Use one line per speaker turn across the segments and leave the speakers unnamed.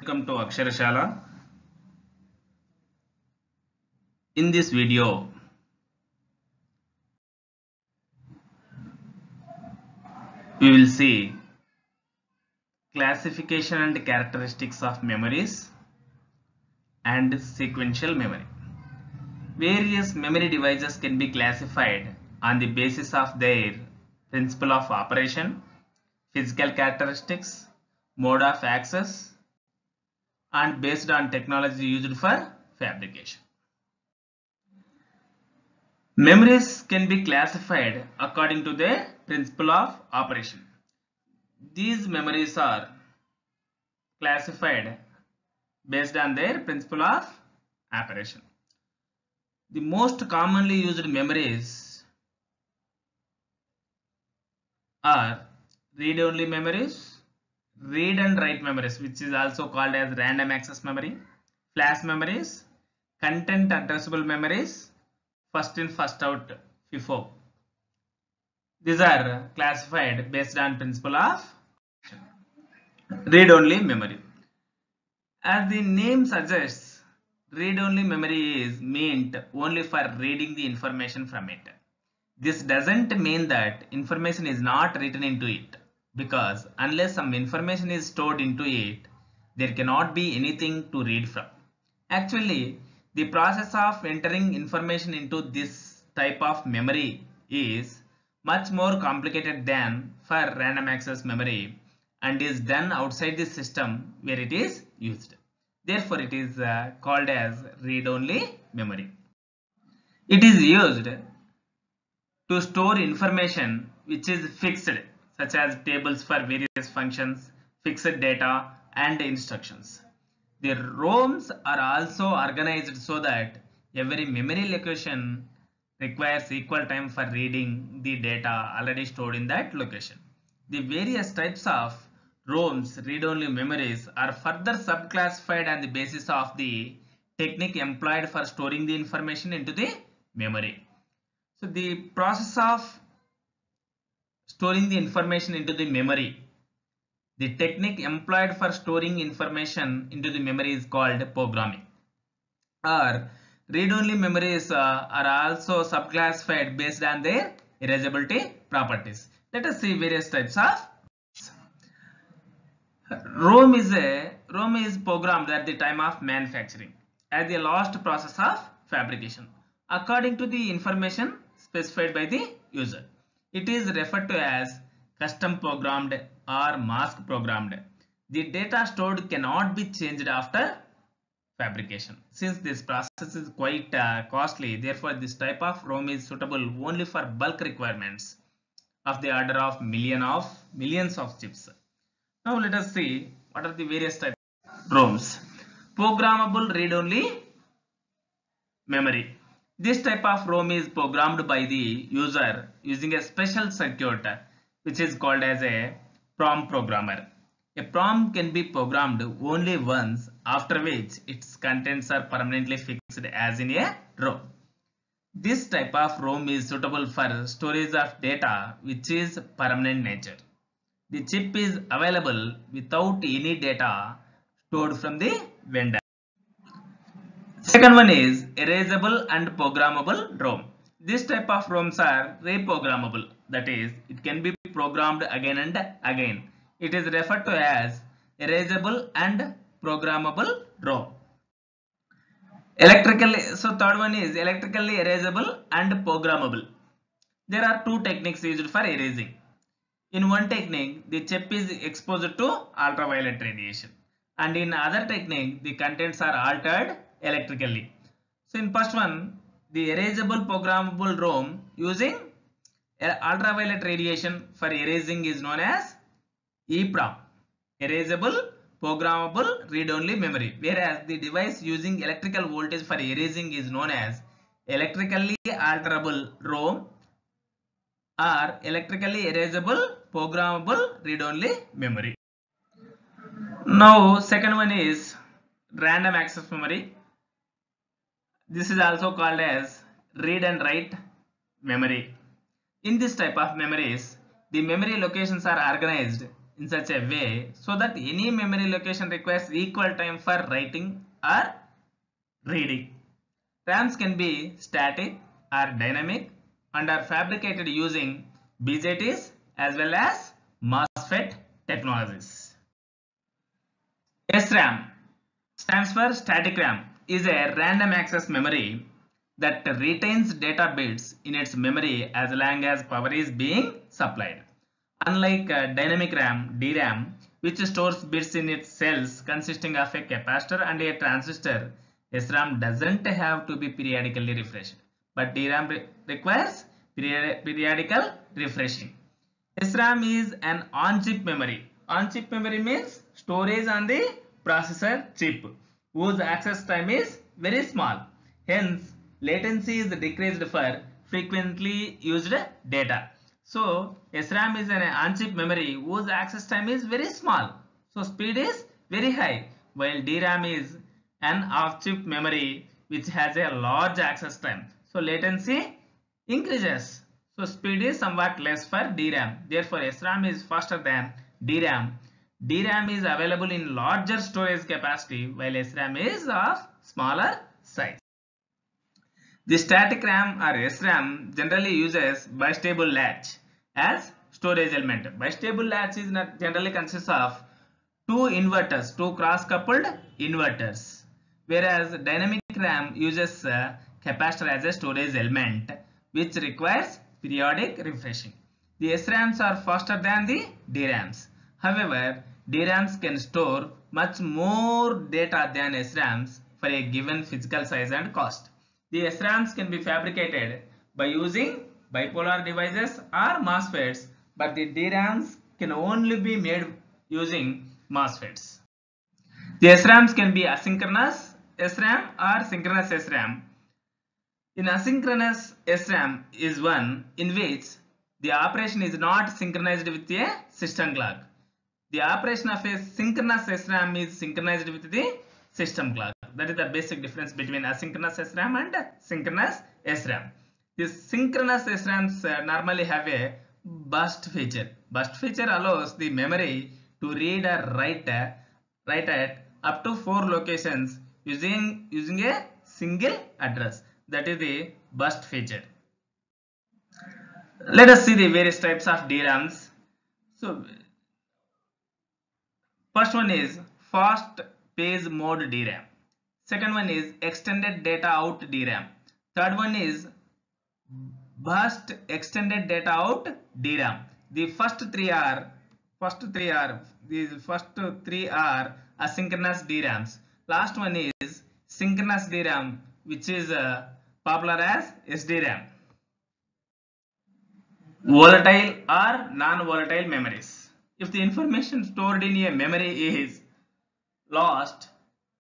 Welcome to Aksharashala. In this video, we will see classification and characteristics of memories and sequential memory. Various memory devices can be classified on the basis of their principle of operation, physical characteristics, mode of access, and based on technology used for fabrication. Memories can be classified according to their principle of operation. These memories are classified based on their principle of operation. The most commonly used memories are read-only memories, read and write memories, which is also called as random access memory, flash memories, content addressable memories, first in first out FIFO. These are classified based on principle of read-only memory. As the name suggests, read-only memory is meant only for reading the information from it. This doesn't mean that information is not written into it, because unless some information is stored into it, there cannot be anything to read from. Actually, the process of entering information into this type of memory is much more complicated than for random access memory and is done outside the system where it is used. Therefore, it is called as read-only memory. It is used to store information which is fixed, such as tables for various functions, fixed data, and instructions. The ROMs are also organized so that every memory location requires equal time for reading the data already stored in that location. The various types of ROMs, read-only memories, are further subclassified on the basis of the technique employed for storing the information into the memory. So the process of storing the information into the memory, the technique employed for storing information into the memory is called programming. Or read-only memories are also subclassified based on their erasability properties. Let us see various types of ROM is programmed at the time of manufacturing as the last process of fabrication according to the information specified by the user. It is referred to as custom programmed or mask programmed. The data stored cannot be changed after fabrication. Since this process is quite costly, therefore this type of ROM is suitable only for bulk requirements of the order of millions of chips. Now let us see what are the various types of ROMs. Programmable read-only memory. This type of ROM is programmed by the user using a special circuit which is called as a PROM programmer. A PROM can be programmed only once, after which its contents are permanently fixed as in a ROM. This type of ROM is suitable for storage of data which is permanent nature. The chip is available without any data stored from the vendor. Second one is erasable and programmable ROM. This type of ROMs are reprogrammable, that is, it can be programmed again and again. It is referred to as erasable and programmable ROM. Third one is electrically erasable and programmable. There are two techniques used for erasing. In one technique, the chip is exposed to ultraviolet radiation, and in other technique, the contents are altered electrically. So in first one, the erasable programmable ROM using ultraviolet radiation for erasing is known as EEPROM, erasable programmable read-only memory, whereas the device using electrical voltage for erasing is known as electrically alterable ROM or electrically erasable programmable read-only memory. Now second one is random access memory. This is also called as read and write memory. In this type of memories, the memory locations are organized in such a way so that any memory location requires equal time for writing or reading. RAMs can be static or dynamic and are fabricated using BJTs as well as MOSFET technologies. SRAM stands for static RAM, is a random access memory that retains data bits in its memory as long as power is being supplied. Unlike dynamic RAM, DRAM, which stores bits in its cells consisting of a capacitor and a transistor, SRAM doesn't have to be periodically refreshed, but DRAM requires periodical refreshing. SRAM is an on-chip memory. On-chip memory means storage on the processor chip, whose access time is very small. Hence, latency is decreased for frequently used data. So, SRAM is an on-chip memory whose access time is very small. So, speed is very high, while DRAM is an off-chip memory which has a large access time. So, latency increases. So, speed is somewhat less for DRAM. Therefore, SRAM is faster than DRAM. DRAM is available in larger storage capacity while SRAM is of smaller size. The static RAM or SRAM generally uses bistable latch as storage element. Bistable latch is generally consists of two inverters, two cross-coupled inverters, whereas dynamic RAM uses capacitor as a storage element which requires periodic refreshing. The SRAMs are faster than the DRAMs. However, DRAMs can store much more data than SRAMs for a given physical size and cost. The SRAMs can be fabricated by using bipolar devices or MOSFETs, but the DRAMs can only be made using MOSFETs. The SRAMs can be asynchronous SRAM or synchronous SRAM. In asynchronous SRAM is one in which the operation is not synchronized with a system clock. The operation of a synchronous SRAM is synchronized with the system clock. That is the basic difference between asynchronous SRAM and synchronous SRAM. The synchronous SRAMs normally have a burst feature. Burst feature allows the memory to read or write at up to 4 locations using a single address. That is the burst feature. Let us see the various types of DRAMs. So, first one is fast page mode DRAM. Second one is extended data out DRAM. Third one is burst extended data out DRAM. The first three are asynchronous DRAMs. Last one is synchronous DRAM, which is popular as SDRAM. Volatile or non-volatile memories. If the information stored in a memory is lost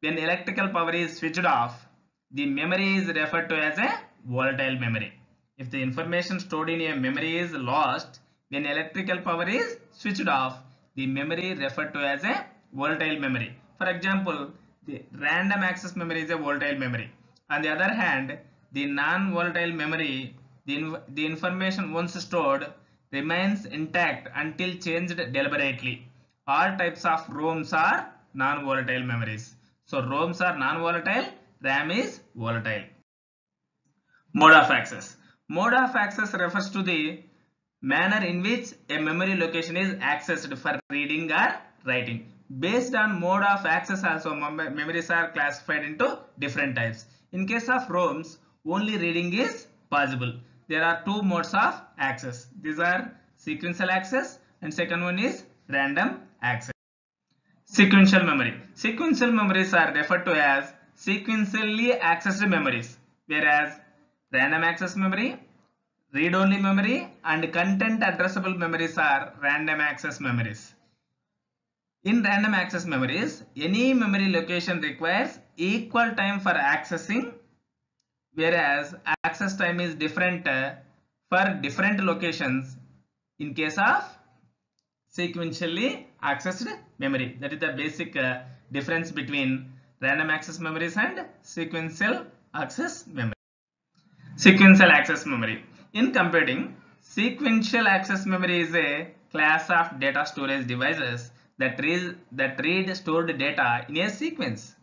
when electrical power is switched off, the memory is referred to as a volatile memory. If the information stored in a memory is lost when electrical power is switched off, the memory referred to as a volatile memory. For example, the random access memory is a volatile memory. On the other hand, the non-volatile memory, the information once stored remains intact until changed deliberately. All types of ROMs are non-volatile memories. So ROMs are non-volatile, RAM is volatile. Mode of access. Mode of access refers to the manner in which a memory location is accessed for reading or writing. Based on mode of access also, memories are classified into different types. In case of ROMs, only reading is possible. There are two modes of access. These are sequential access and second one is random access. Sequential memory. Sequential memories are referred to as sequentially accessed memories, whereas random access memory, read-only memory and content addressable memories are random access memories. In random access memories, any memory location requires equal time for accessing, whereas access time is different for different locations in case of sequentially accessed memory. That is the basic difference between random access memories and sequential access memory. Sequential access memory. In computing, sequential access memory is a class of data storage devices that read stored data in a sequence.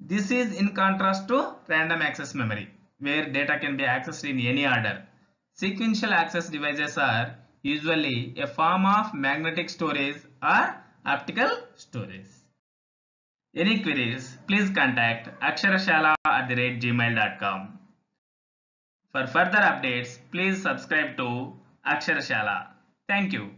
This is in contrast to random access memory, where data can be accessed in any order. Sequential access devices are usually a form of magnetic storage or optical storage. Any queries, please contact aksharashala@gmail.com. For further updates, please subscribe to Aksharashala. Thank you.